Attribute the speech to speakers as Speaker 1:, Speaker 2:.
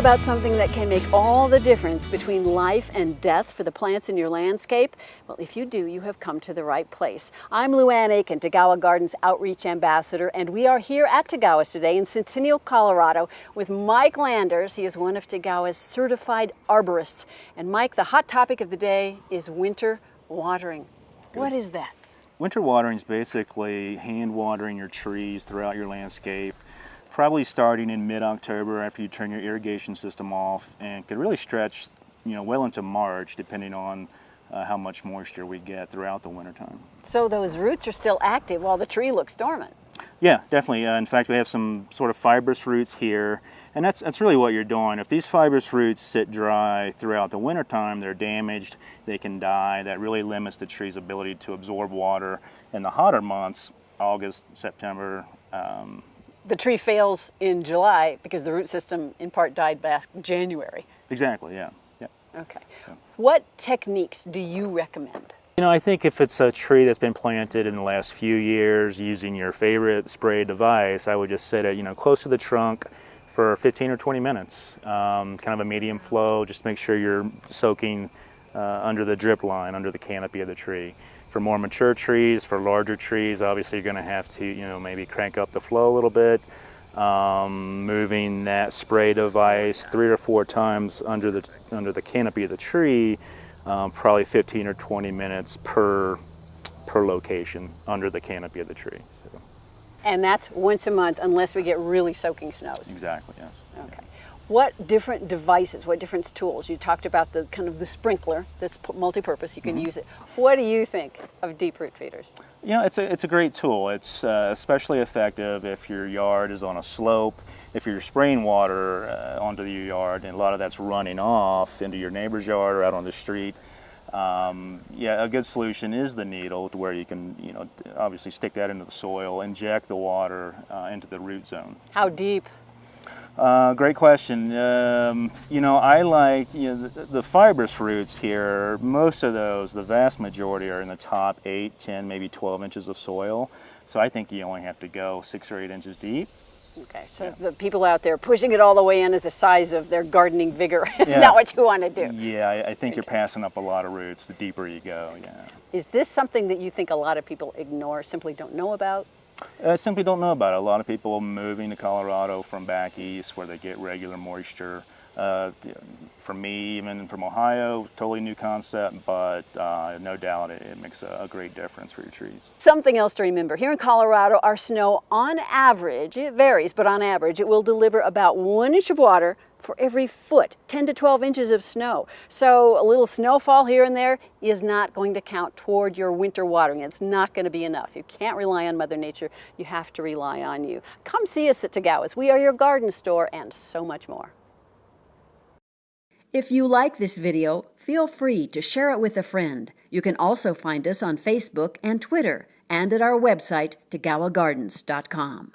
Speaker 1: about something that can make all the difference between life and death for the plants in your landscape? Well, if you do, you have come to the right place. I'm Luan Aiken, Tagawa Gardens Outreach Ambassador, and we are here at Tagawa's today in Centennial, Colorado with Mike Landers. He is one of Tagawa's certified arborists. And Mike, the hot topic of the day is winter watering.
Speaker 2: Good.
Speaker 1: What is that?
Speaker 2: Winter watering is basically hand watering your trees throughout your landscape, probably starting in mid-October after you turn your irrigation system off, and could really stretch, well into March, depending on how much moisture we get throughout the wintertime.
Speaker 1: So those roots are still active while the tree looks dormant.
Speaker 2: Yeah, definitely. In fact, we have some sort of fibrous roots here, and that's really what you're doing. If these fibrous roots sit dry throughout the wintertime, they're damaged, they can die. That really limits the tree's ability to absorb water in the hotter months, August, September.
Speaker 1: The tree fails in July because the root system in part died back in January.
Speaker 2: Exactly, yeah.
Speaker 1: Okay. Yeah. What techniques do you recommend?
Speaker 2: I think if it's a tree that's been planted in the last few years using your favorite spray device, I would just set it, close to the trunk for 15 or 20 minutes. Kind of a medium flow, just make sure you're soaking under the drip line, under the canopy of the tree. For more mature trees, for larger trees, obviously you're going to have to, maybe crank up the flow a little bit. Moving that spray device 3 or 4 times under the canopy of the tree, probably 15 or 20 minutes per location under the canopy of the tree. So.
Speaker 1: And that's once a month, unless we get really soaking snows.
Speaker 2: Exactly. Yes.
Speaker 1: Okay. What different devices, what different tools? You talked about the kind of the sprinkler that's multi-purpose. You can use it. What do you think of deep root feeders?
Speaker 2: It's a great tool. It's especially effective if your yard is on a slope, if you're spraying water onto your yard and a lot of that's running off into your neighbor's yard or out on the street. A good solution is the needle, to where you can, obviously stick that into the soil, inject the water into the root zone.
Speaker 1: How deep?
Speaker 2: Great question. I like the fibrous roots here. Most of those, the vast majority, are in the top 8, 10, maybe 12 inches of soil. So I think you only have to go 6 or 8 inches deep.
Speaker 1: Okay, so the people out there pushing it all the way in is the size of their gardening vigor. It's not what you want to do.
Speaker 2: Yeah, I think you're passing up a lot of roots the deeper you go. Yeah.
Speaker 1: Is this something that you think a lot of people ignore, simply don't know about?
Speaker 2: I simply don't know about it. A lot of people moving to Colorado from back east where they get regular moisture. For me, even from Ohio, totally new concept, but no doubt it makes a great difference for your trees.
Speaker 1: Something else to remember. Here in Colorado, our snow, on average, it varies, but on average, it will deliver about 1 inch of water for every foot, 10 to 12 inches of snow. So a little snowfall here and there is not going to count toward your winter watering. It's not going to be enough. You can't rely on Mother Nature. You have to rely on you. Come see us at Tagawa's. We are your garden store and so much more. If you like this video, feel free to share it with a friend. You can also find us on Facebook and Twitter and at our website, TagawaGardens.com.